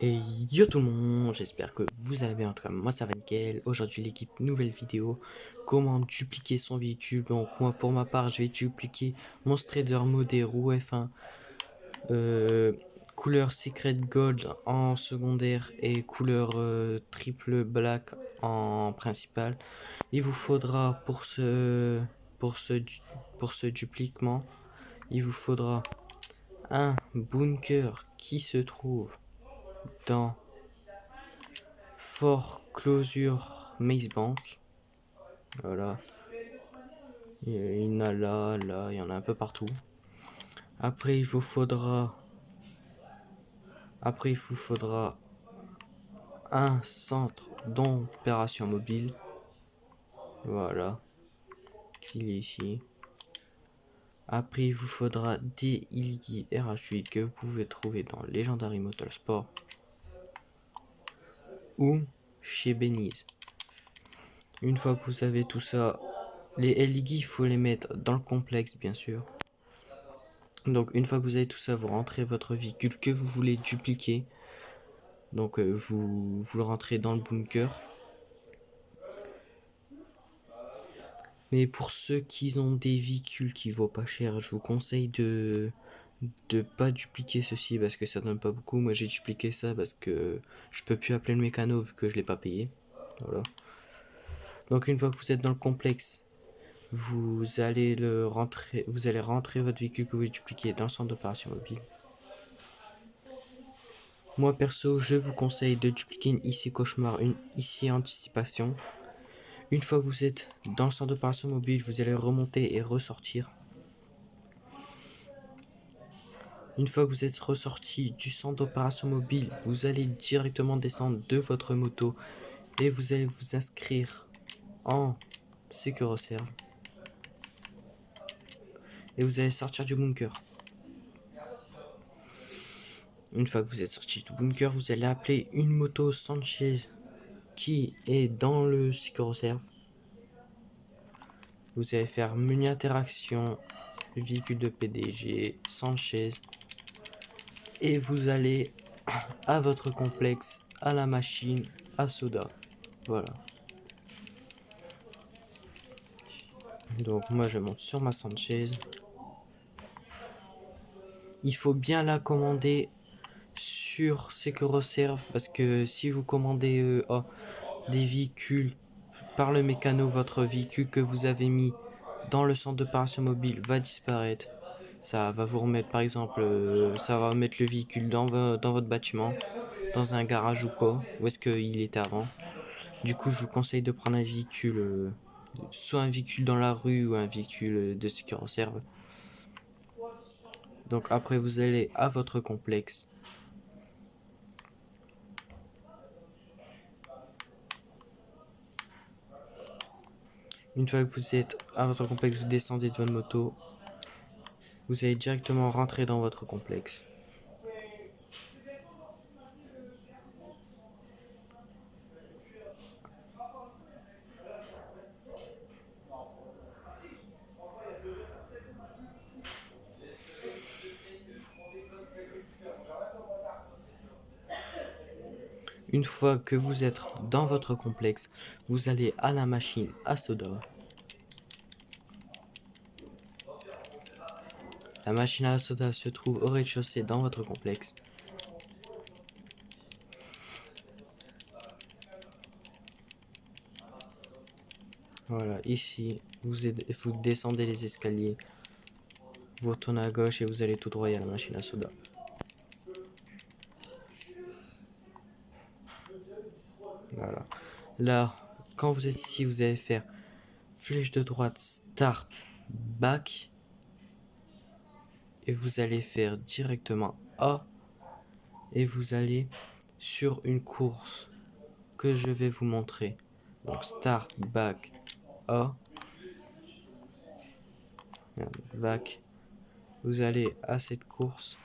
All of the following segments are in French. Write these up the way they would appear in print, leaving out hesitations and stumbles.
Et yo tout le monde, j'espère que vous allez bien. En tout cas, moi ça va nickel. Aujourd'hui, l'équipe, nouvelle vidéo. Comment dupliquer son véhicule. Donc, moi pour ma part, je vais dupliquer mon Strider modé roue F1, couleur Secret Gold en secondaire et couleur triple black en principal. Il vous faudra pour ce, pour ce dupliquement, il vous faudra un bunker qui se trouve dans Fort Closure Maze Bank. Voilà. Il y en a là, il y en a un peu partout. Après, il vous faudra un centre d'opération mobile. Voilà. Qu'il est ici. Après, il vous faudra des Illigy RH8 que vous pouvez trouver dans Legendary Motorsport ou chez Beniz. Une fois que vous avez tout ça, les Illigy, il faut les mettre dans le complexe, bien sûr. Donc une fois que vous avez tout ça, vous rentrez votre véhicule que vous voulez dupliquer. Donc vous le rentrez dans le bunker. Mais pour ceux qui ont des véhicules qui vaut pas cher, je vous conseille de pas dupliquer ceci parce que ça donne pas beaucoup. Moi j'ai dupliqué ça parce que je peux plus appeler le mécano vu que je l'ai pas payé. Voilà. Donc une fois que vous êtes dans le complexe, vous allez rentrer votre véhicule que vous voulez dupliquer dans le centre d'opération mobile. Moi perso, je vous conseille de dupliquer une IC cauchemar, une IC anticipation. Une fois que vous êtes dans le centre d'opération mobile, vous allez remonter et ressortir. Une fois que vous êtes ressorti du centre d'opération mobile, vous allez directement descendre de votre moto et vous allez vous inscrire en Sécuroserve. Et vous allez sortir du bunker. Une fois que vous êtes sorti du bunker, vous allez appeler une moto Sanchez qui est dans le Sécuroserve. Vous allez faire menu interaction, véhicule de PDG, Sanchez. Et vous allez à votre complexe, à la machine, à soda. Voilà. Donc moi je monte sur ma Sanchez. Il faut bien la commander sur Sécuroserve parce que si vous commandez des véhicules par le mécano, votre véhicule que vous avez mis dans le centre d'opération mobile va disparaître. Ça va vous remettre par exemple, ça va mettre le véhicule dans votre bâtiment, dans un garage ou quoi, où est-ce qu'il était avant. Du coup je vous conseille de prendre un véhicule, soit un véhicule dans la rue ou un véhicule de Sécuroserve. Donc après vous allez à votre complexe. Une fois que vous êtes à votre complexe, vous descendez de votre moto. Vous allez directement rentrer dans votre complexe. Une fois que vous êtes dans votre complexe, vous allez à la machine à soda. La machine à soda se trouve au rez-de-chaussée dans votre complexe. Voilà, ici, vous descendez les escaliers, vous retournez à gauche et vous allez tout droit à la machine à soda. Voilà. Là, quand vous êtes ici, vous allez faire flèche de droite, start, back. Et vous allez faire directement A. Et vous allez sur une course que je vais vous montrer. Donc start, back, A. Back. Vous allez à cette course.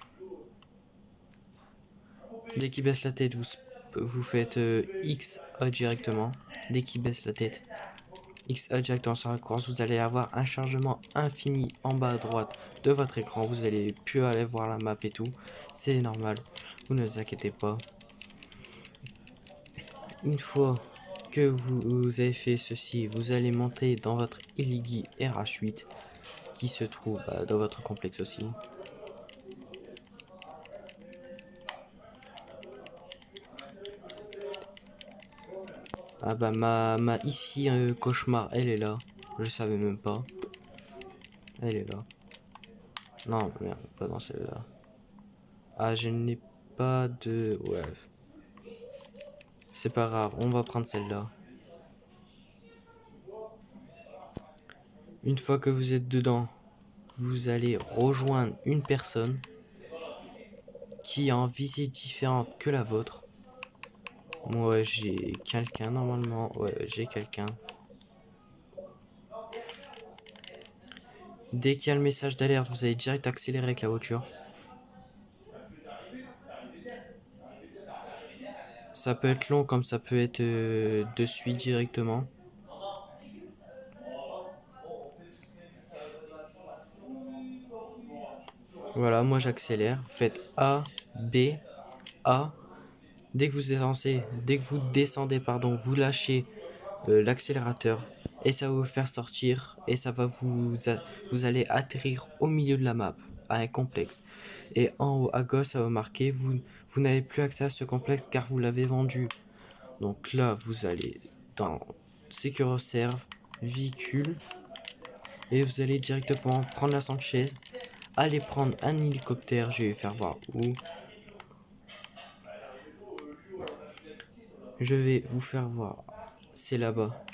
Dès qu'il baisse la tête, vous faites X, A directement. Dès qu'il baisse la tête, X, A directement sur la course, vous allez avoir un chargement infini en bas à droite de votre écran. Vous allez plus aller voir la map et tout. C'est normal, vous ne vous inquiétez pas. Une fois que vous avez fait ceci, vous allez monter dans votre Eligi RH8 qui se trouve dans votre complexe aussi. Ah bah ma ici cauchemar, elle est là. Je savais même pas. Elle est là. Non, merde, pas dans celle-là. Ah, je n'ai pas de... Ouais. C'est pas grave, on va prendre celle-là. Une fois que vous êtes dedans, vous allez rejoindre une personne qui a une visée différente que la vôtre. Moi, j'ai quelqu'un normalement. Ouais, j'ai quelqu'un. Dès qu'il y a le message d'alerte, vous allez direct accélérer avec la voiture. Ça peut être long comme ça peut être de suite directement. Voilà, moi j'accélère. Faites A, B, A. Dès que vous avancez, dès que vous descendez, pardon, vous lâchez l'accélérateur et ça va vous faire sortir et ça va vous allez atterrir au milieu de la map à un complexe. Et en haut à gauche, ça va marquer vous n'avez plus accès à ce complexe car vous l'avez vendu. Donc là, vous allez dans Secure Serve, véhicule, et vous allez directement prendre la Sanchez, aller prendre un hélicoptère, je vais faire voir où. Je vais vous faire voir. C'est là-bas.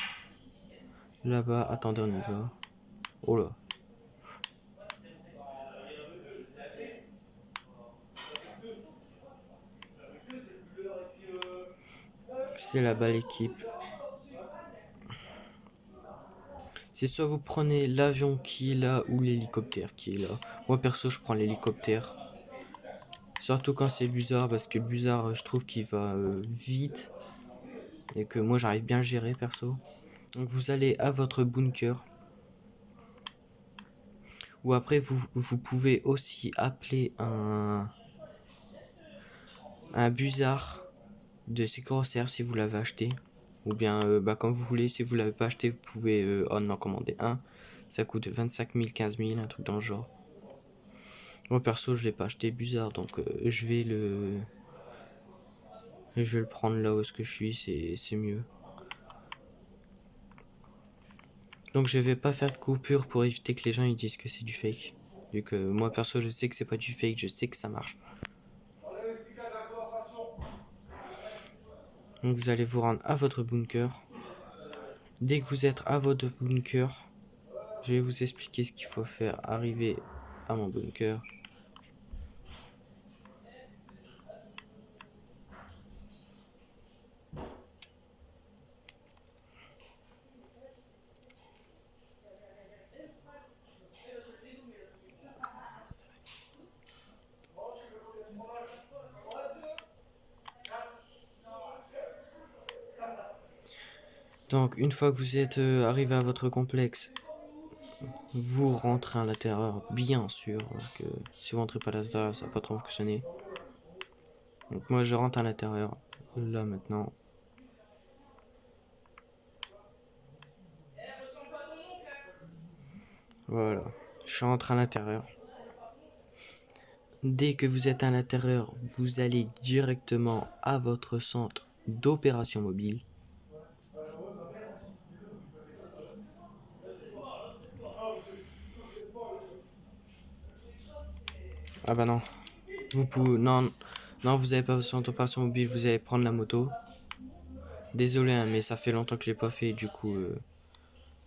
Là-bas, attendez, on y va. Oh là. C'est là-bas l'équipe. C'est soit vous prenez l'avion qui est là ou l'hélicoptère qui est là. Moi perso, je prends l'hélicoptère. Surtout quand c'est Busard, parce que Busard, je trouve qu'il va vite. Et que moi, j'arrive bien à le gérer perso. Donc vous allez à votre bunker. Ou après, vous pouvez aussi appeler un Busard de Secoroser si vous l'avez acheté. Ou bien, comme vous voulez, si vous l'avez pas acheté, vous pouvez en commander un. Ça coûte 25 000, 15 000, un truc dans le genre. Moi perso, je l'ai pas acheté Busard, donc je vais le prendre là où est-ce que je suis, c'est mieux. Donc je vais pas faire de coupure pour éviter que les gens ils disent que c'est du fake. Vu que moi perso, je sais que c'est pas du fake, je sais que ça marche. Donc vous allez vous rendre à votre bunker. Dès que vous êtes à votre bunker, je vais vous expliquer ce qu'il faut faire. Arriver à mon bunker. Donc une fois que vous êtes arrivé à votre complexe, vous rentrez à l'intérieur, bien sûr. Parce que si vous rentrez pas à l'intérieur, ça va pas trop fonctionner. Donc moi je rentre à l'intérieur. Là maintenant. Voilà. Je rentre à l'intérieur. Dès que vous êtes à l'intérieur, vous allez directement à votre centre d'opération mobile. Ah bah non. Vous pouvez. Non, non, vous avez pas votre centre d'opération mobile, vous allez prendre la moto. Désolé, hein, mais ça fait longtemps que je l'ai pas fait, du coup,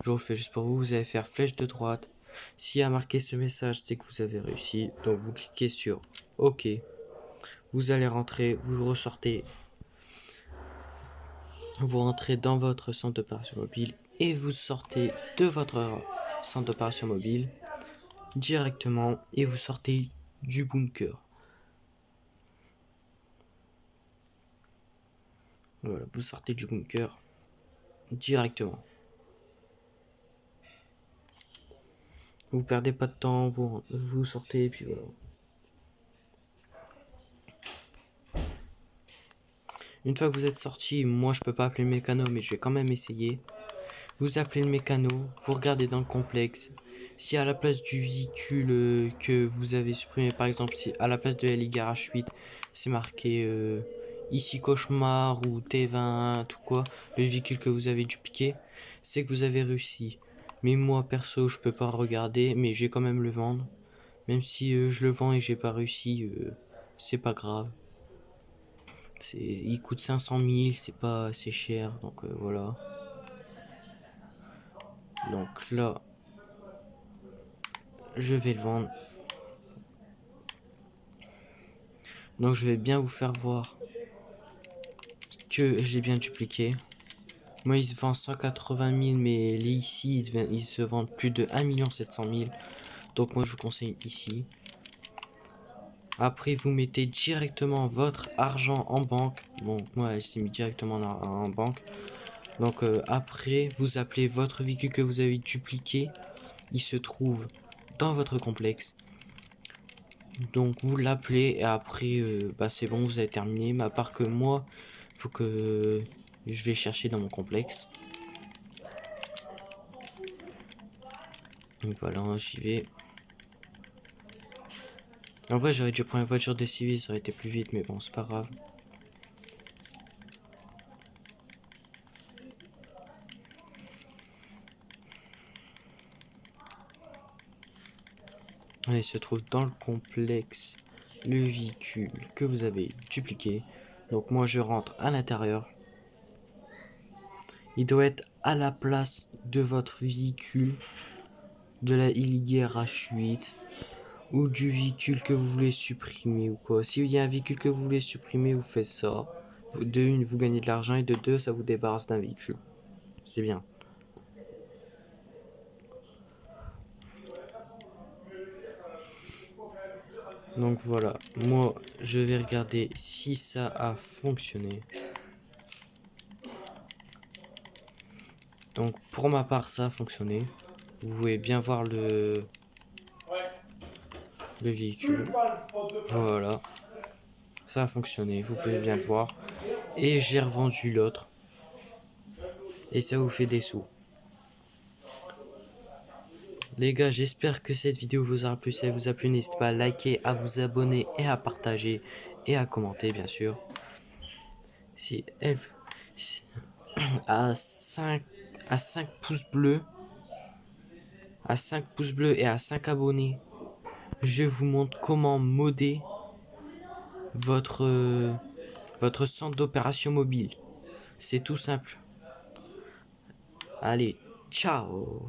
je refais juste pour vous. Vous allez faire flèche de droite. S'il y a marqué ce message, c'est que vous avez réussi. Donc vous cliquez sur OK. Vous allez rentrer, vous ressortez. Vous rentrez dans votre centre d'opération mobile et vous sortez de votre centre d'opération mobile directement et vous sortez du bunker. Voilà, vous sortez du bunker directement. Vous perdez pas de temps, vous sortez et puis voilà. Une fois que vous êtes sorti, moi je peux pas appeler le mécano, mais je vais quand même essayer. Vous appelez le mécano, vous regardez dans le complexe. Si à la place du véhicule que vous avez supprimé, par exemple, si à la place de LI Garage 8, c'est marqué ici Cauchemar ou T20 ou quoi, le véhicule que vous avez dupliqué, c'est que vous avez réussi. Mais moi perso, je peux pas regarder, mais je vais quand même le vendre. Même si je le vends et j'ai pas réussi, c'est pas grave. Il coûte 500 000, c'est pas assez cher, donc voilà. Donc là, je vais le vendre. Donc je vais bien vous faire voir que j'ai bien dupliqué. Moi, il se vend 180 000, mais les ici, ils se vendent plus de 1 700 000. Donc moi, je vous conseille ici. Après, vous mettez directement votre argent en banque. Bon, moi, il s'est mis directement en banque. Donc après, vous appelez votre véhicule que vous avez dupliqué. Il se trouve dans votre complexe. Donc vous l'appelez et après, bah c'est bon, vous avez terminé. Mais à part que moi, faut que je vais chercher dans mon complexe. Donc voilà, j'y vais. En vrai, j'aurais dû prendre une voiture de civil, ça aurait été plus vite, mais bon, c'est pas grave. Il se trouve dans le complexe le véhicule que vous avez dupliqué. Donc moi, je rentre à l'intérieur. Il doit être à la place de votre véhicule, de la Illiger H8 ou du véhicule que vous voulez supprimer ou quoi. S'il y a un véhicule que vous voulez supprimer, vous faites ça. De une, vous gagnez de l'argent et de deux, ça vous débarrasse d'un véhicule. C'est bien. Donc voilà, moi je vais regarder si ça a fonctionné. Donc pour ma part ça a fonctionné. Vous pouvez bien voir le véhicule. Voilà, ça a fonctionné, vous pouvez bien le voir. Et j'ai revendu l'autre. Et ça vous fait des sous. Les gars, j'espère que cette vidéo vous aura plu. Si elle vous a plu, n'hésitez pas à liker, à vous abonner et à partager et à commenter bien sûr. Si elle si- à 5 pouces bleus, à 5 pouces bleus et à 5 abonnés, je vous montre comment modder votre votre centre d'opération mobile. C'est tout simple. Allez, ciao.